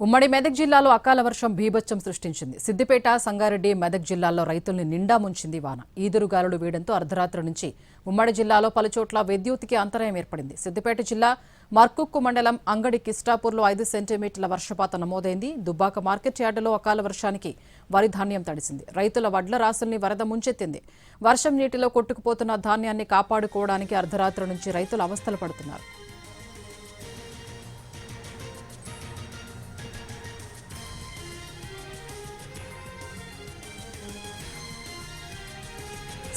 ఉమ్మడి మెదక్ జిల్లాలో అకాల వర్షం బీభత్సం సృష్టించింది. సిద్దిపేట, సంగారెడ్డి, మెదక్ జిల్లాల్లో రైతుల్ని నిండా ముంచింది వాన. ఈదురుగాలులు వీయడంతో అర్ధరాత్రి నుంచి ఉమ్మడి జిల్లాలో పలుచోట్ల విద్యుత్తుకి అంతరాయం ఏర్పడింది. సిద్దిపేట జిల్లా మర్కుక్కు మండలం అంగడి కిస్టాపూర్లో 5 సెంటీమీటర్ల వర్షపాతం నమోదైంది. దుబ్బాక మార్కెట్ యార్డులో అకాల వర్షానికి వరి ధాన్యం తడిసింది. రైతుల వడ్ల రాసుల్ని వరద ముంచెత్తింది. వర్షం నీటిలో కొట్టుకుపోతున్న ధాన్యాన్ని కాపాడుకోవడానికి అర్ధరాత్రి నుంచి రైతులు అవస్థలు పడుతున్నారు.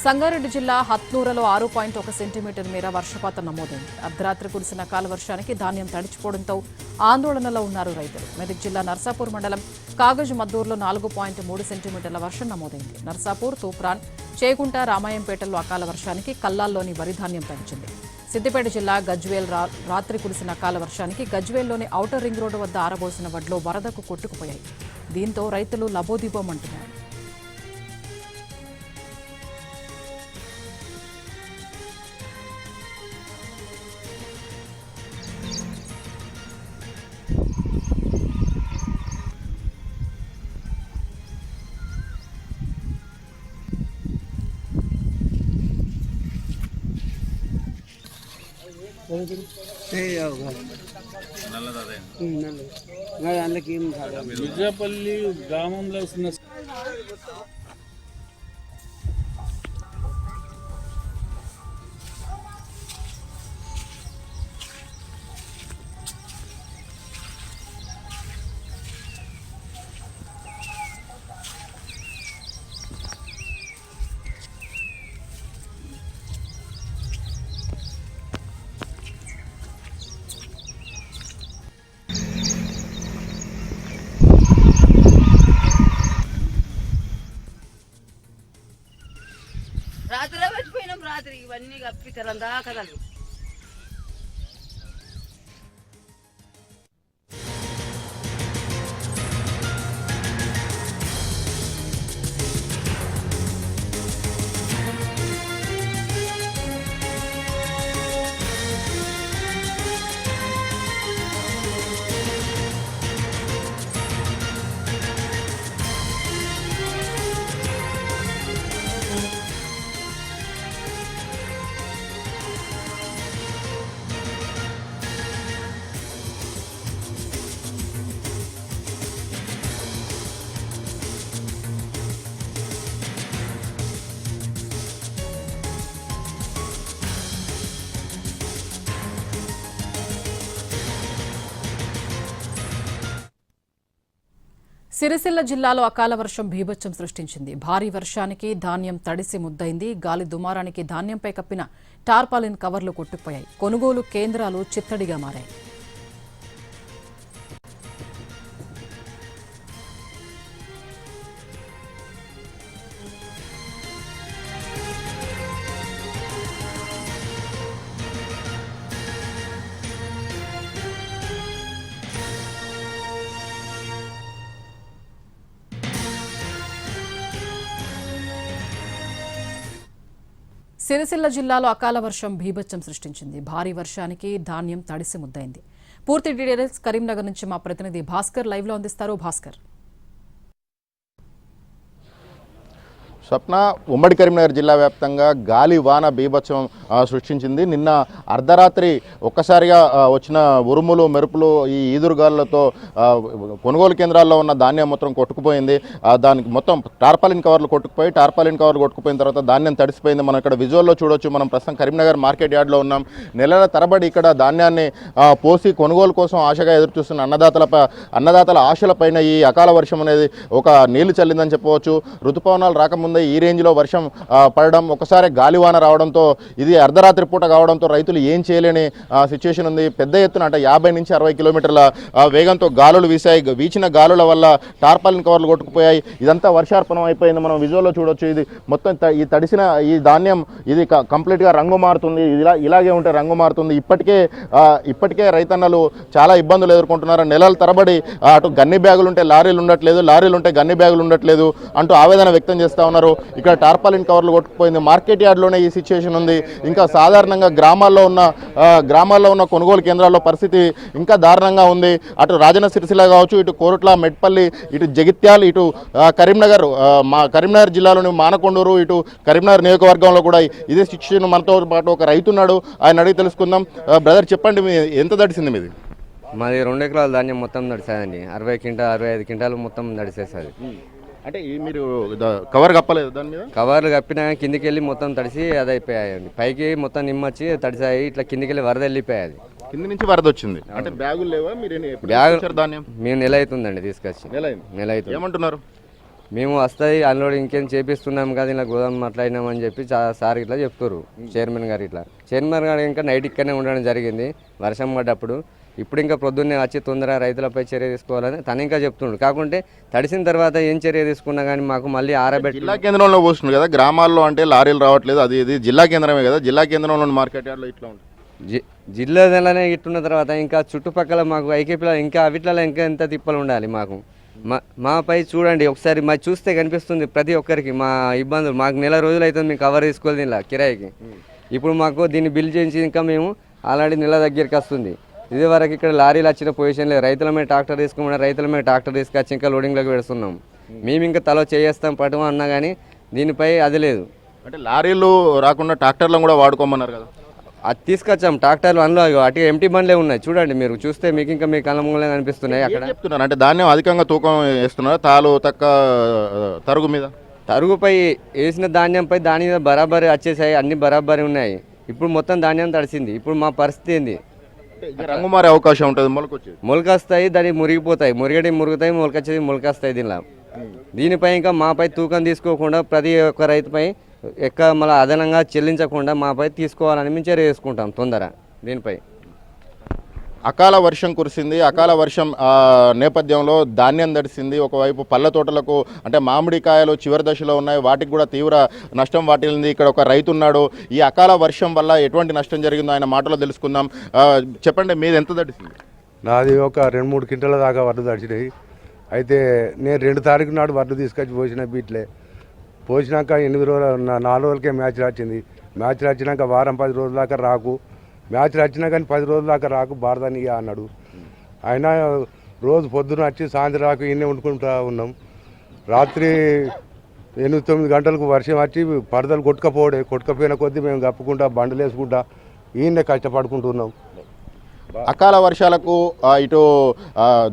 సంగారెడ్డి జిల్లా హత్నూరలో 6.1 సెంటీమీటర్ మేర వర్షపాతం నమోదైంది. అర్ధరాత్రి కురిసిన అకాల వర్షానికి ధాన్యం తడిచిపోవడంతో ఆందోళనలో ఉన్నారు రైతులు. మెదక్ జిల్లా నర్సాపూర్ మండలం కాగజ్ మద్దూరులో 4.3 సెంటీమీటర్ల వర్షం నమోదైంది. నర్సాపూర్, తూప్రాన్, చేగుంట, రామాయంపేటల్లో అకాల వర్షానికి కల్లాల్లోని వరి ధాన్యం తడిచింది. సిద్దిపేట జిల్లా గజ్వేల్ రాత్రి కురిసిన అకాల వర్షానికి గజ్వేల్లోని ఔటర్ రింగ్ రోడ్డు వద్ద ఆరబోసిన వడ్లు వరదకు కొట్టుకుపోయాయి. దీంతో రైతులు లబోదిబోమంటున్నారు. విజయపల్లి గ్రామంలో రాత్రి వచ్చిపోయినాం. రాత్రి ఇవన్నీ కప్పితారు దాకదలు. సిరిసిల్ల జిల్లాలో అకాల వర్షం బీభత్సం సృష్టించింది. భారీ వర్షానికి ధాన్యం తడిసి ముద్దైంది. గాలి దుమారానికి ధాన్యంపై కప్పిన టార్పాలిన్ కవర్లు కొట్టుకుపోయాయి. కొనుగోలు కేంద్రాలు చిత్తడిగా మారాయి. సిరిసిల్ల జిల్లాలో అకాల వర్షం బీభత్సం సృష్టించింది. భారీ వర్షానికి ధాన్యం తడిసి ముద్దైంది. పూర్తి డీటెయిల్స్ కరీంనగర్ నుంచి మా ప్రతినిధి భాస్కర్ లైవ్ లో అందిస్తారు. భాస్కర్, స్వప్న, ఉమ్మడి కరీంనగర్ జిల్లా వ్యాప్తంగా గాలి వాన బీభత్సం సృష్టించింది. నిన్న అర్ధరాత్రి ఒక్కసారిగా వచ్చిన ఉరుములు, మెరుపులు, ఈ ఈదురుగాలులతో కొనుగోలు కేంద్రాల్లో ఉన్న ధాన్యం మొత్తం కొట్టుకుపోయింది. దానికి మొత్తం టార్పాలిన్ కవర్లు కొట్టుకుపోయిన తర్వాత ధాన్యం తడిసిపోయింది. మనం ఇక్కడ విజువల్లో చూడొచ్చు. మనం ప్రస్తుతం కరీంనగర్ మార్కెట్ యార్డ్లో ఉన్నాం. నెలల తరబడి ఇక్కడ ధాన్యాన్ని పోసి కొనుగోలు కోసం ఆశగా ఎదురుచూస్తున్న అన్నదాతల ఆశలపైన ఈ అకాల వర్షం అనేది ఒక నీళ్లు చల్లిందని చెప్పవచ్చు. ఋతుపవనాలు రాకముందు ఈ రేంజ్లో వర్షం పడడం, ఒకసారి గాలివాన రావడంతో, ఇది అర్ధరాత్రి పూట కావడంతో రైతులు ఏం చేయలేని సిచ్యువేషన్ ఉంది. పెద్ద ఎత్తున అంటే 50 నుంచి 60 కిలోమీటర్ల వేగంతో గాలులు వీసాయి. వీచిన గాలుల వల్ల టార్పాలిన్ కవర్లు కొట్టుకుపోయాయి. ఇదంతా వర్షార్పణం అయిపోయింది. మనం విజువల్లో చూడొచ్చు. ఇది మొత్తం ఈ తడిసిన ఈ ధాన్యం ఇది కంప్లీట్గా రంగు మారుతుంది. ఇలాగే ఉంటే రంగు మారుతుంది. ఇప్పటికే రైతన్నలు చాలా ఇబ్బందులు ఎదుర్కొంటున్నారు. నెలల తరబడి అటు గన్ని బ్యాగులు ఉంటే లారీలు ఉండట్లేదు, లారీలు ఉంటే గన్ని బ్యాగులు ఉండట్లేదు అంటూ ఆవేదన వ్యక్తం చేస్తూ ఉన్నారు. ఉన్నారు. ఇక్కడ టార్పాలిన్ కవర్లు కొట్టుకుపోయింది. మార్కెట్ యార్డ్లోనే ఈ సిచ్యువేషన్ ఉంది. ఇంకా సాధారణంగా గ్రామాల్లో ఉన్న కొనుగోలు కేంద్రాల్లో పరిస్థితి ఇంకా దారుణంగా ఉంది. అటు రాజన్న సిరిసిల్ల కావచ్చు, ఇటు కోరుట్ల, మెట్పల్లి, ఇటు జగిత్యాల్, ఇటు కరీంనగర్, కరీంనగర్ జిల్లాలోని మానకొండూరు, ఇటు కరీంనగర్ నియోజకవర్గంలో కూడా ఇదే సిచ్యువేషన్. మనతో పాటు ఒక రైతున్నాడు, ఆయన అడిగి తెలుసుకుందాం. బ్రదర్ చెప్పండి, ఎంత తడిసింది మీది? మాది 2 ఎకరాల ధాన్యం మొత్తం నడిచేదండి. 65 క్వింటాలు మొత్తం నడిచేస్తుంది. అంటే మీరు కవర్ కప్పలేదు దాని మీద? కవర్లు కప్పినా కిందికి వెళ్ళి మొత్తం తడిసి అది అయిపోయాయండి. పైకి మొత్తం నిమ్మచ్చి తడిసాయి, ఇట్లా కిందికి వెళ్ళి వరద వెళ్ళిపోయాది. కింది నుంచి వరద వచ్చింది. అంటే బ్యాగులు లేవా? మీరు బ్యాగు ధాన్యం మేము నెల అవుతుందండి తీసుకొచ్చి. నెల అవుతుంది. ఏమంటున్నారు? మేము వస్తాయి అన్లోడ్ ఇంకేం చేపిస్తున్నాం కదా, ఇలా గోదాం మాట్లాడినామని చెప్పి సార్ ఇట్లా చెప్తారు. చైర్మన్ గారు ఇంకా నైట్ ఇక్కడనే ఉండడం జరిగింది వర్షం పడ్డప్పుడు. ఇప్పుడు ఇంకా ప్రొద్దున్నే వచ్చి తొందరగా రైతులపై చర్య తీసుకోవాలని తను ఇంకా చెప్తుండ్రు. కాకుంటే తడిసిన తర్వాత ఏం చర్య తీసుకున్నా కానీ మాకు మళ్ళీ ఆరబెట్టి జిల్లా కేంద్రంలో పోస్తుంది కదా, గ్రామాల్లో అంటే లారీలు రావట్లేదు. అది ఇది జిల్లా కేంద్రమే కదా, జిల్లా కేంద్రంలో మార్కెట్ యార్డ్లో ఇట్లా ఉంటుంది. జిల్లాలోనే ఇట్టున్న తర్వాత ఇంకా చుట్టుపక్కల మాకు ఐకేపీలో ఇంకా అవిట్లలో ఇంకా ఎంత తిప్పలు ఉండాలి మాకు. మాపై చూడండి ఒకసారి మా చూస్తే కనిపిస్తుంది ప్రతి ఒక్కరికి మా ఇబ్బందులు. మాకు నెల రోజులు అవుతుంది మేము కవర్ తీసుకోవాలి దీనిలో కిరాయికి. ఇప్పుడు మాకు దీన్ని బిల్ చేయించి ఇంకా మేము ఆల్రెడీ నెల దగ్గరికి వస్తుంది. ఇది వరకు ఇక్కడ లారీలు వచ్చిన పొజిషన్ లేదు. రైతుల మీద ట్రాక్టర్ తీసుకున్నా, రైతుల మీద ట్రాక్టర్ తీసుకొచ్చి ఇంకా లోడింగ్లోకి పెడుతున్నాం. మేము ఇంకా తలో చేస్తాం పటం అన్నా కానీ దీనిపై అది లేదు. అంటే లారీలు రాకుండా ట్రాక్టర్లను కూడా వాడుకోమన్నారు కదా, అది తీసుకొచ్చాం. ట్రాక్టర్లు అందులో అటు ఎంటీ బండ్లే ఉన్నాయి. చూడండి మీరు చూస్తే మీకు ఇంకా మీ కళ్ళ ముంగలే కనిపిస్తున్నాయి. అక్కడ చెప్తున్నారు అంటే ధాన్యం అధికంగా తూకం వేస్తున్నారు, తాలు తక్క తరుగు మీద. తరుగుపై వేసిన ధాన్యంపై దాని మీద బరాబరి వచ్చేసాయి, అన్ని బరాబరి ఉన్నాయి. ఇప్పుడు మొత్తం ధాన్యం తడిసింది. ఇప్పుడు మా పరిస్థితి ఏంది? రంగు మారే అవకాశం ఉంటుంది, మొలకొస్తాయి, దాన్ని మురిగిపోతాయి, మురుగుతాయి, మొలకొచ్చేది మొలకొస్తాయి. దీనిపై ఇంకా మాపై తూకం తీసుకోకుండా ప్రతి ఒక్క రైతుపై మళ్ళీ అదనంగా చెల్లించకుండా మాపై తీసుకోవాలని మేము చర్య చేసుకుంటాం తొందర. దీనిపై అకాల వర్షం కురిసింది. అకాల వర్షం నేపథ్యంలో ధాన్యం తడిసింది. ఒకవైపు పళ్ళ తోటలకు అంటే మామిడికాయలు చివరి దశలో ఉన్నాయి, వాటికి కూడా తీవ్ర నష్టం వాటిల్లింది. ఇక్కడ ఒక రైతు ఉన్నాడు. ఈ అకాల వర్షం వల్ల ఎటువంటి నష్టం జరిగిందో ఆయన మాటలో తెలుసుకుందాం. చెప్పండి, మీది ఎంత తడిసింది? నాది ఒక 2-3 క్వింటాల దాకా వడ్లు తడిచినాయి. అయితే నేను 2 తారీఖు నాడు వడ్లు తీసుకొచ్చి పోసిన బీట్లే పోసినాక 8 రోజులు 4 రోజులకే మ్యాచ్ వచ్చింది. మ్యాచ్ వచ్చినాక వారం 10 రోజుల దాకా రాకు, మ్యాచ్ వచ్చినా కానీ 10 రోజుల దాకా రాకు బారదని అన్నాడు. అయినా రోజు పొద్దున వచ్చి సాయంత్రం రాకు ఇన్నే వండుకుంటూ ఉన్నాం. రాత్రి 8-9 గంటలకు వర్షం వచ్చి పరదలు కొట్టుకపోయిన కొద్దీ మేము కప్పుకుంటా బండలు వేసుకుంటా ఈయన్నే కష్టపడుకుంటున్నాం. అకాల వర్షాలకు ఇటు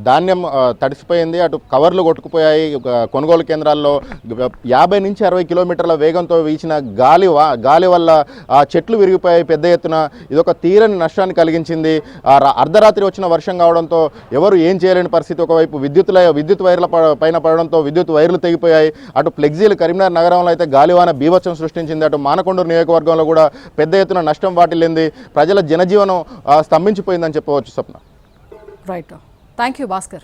ధాన్యం తడిసిపోయింది, అటు కవర్లు కొట్టుకుపోయాయి. కొనుగోలు కేంద్రాల్లో 50 నుంచి 60 కిలోమీటర్ల వేగంతో వీచిన గాలి వల్ల చెట్లు విరిగిపోయాయి పెద్ద ఎత్తున. ఇదొక తీరని నష్టాన్ని కలిగించింది. అర్ధరాత్రి వచ్చిన వర్షం కావడంతో ఎవరు ఏం చేయలేని పరిస్థితి. ఒకవైపు విద్యుత్ వైర్ల పైన పడడంతో విద్యుత్ వైర్లు తెగిపోయాయి. అటు ఫ్లెక్సీలు కరీంనగర్ నగరంలో అయితే గాలివాన బీభత్సం సృష్టించింది. అటు మానకొండూరు నియోజకవర్గంలో కూడా పెద్ద ఎత్తున నష్టం వాటిల్లింది. ప్రజల జనజీవనం స్తంభించిపోయిందని చెప్పవచ్చు. Swapna. Right, thank you Bhaskar.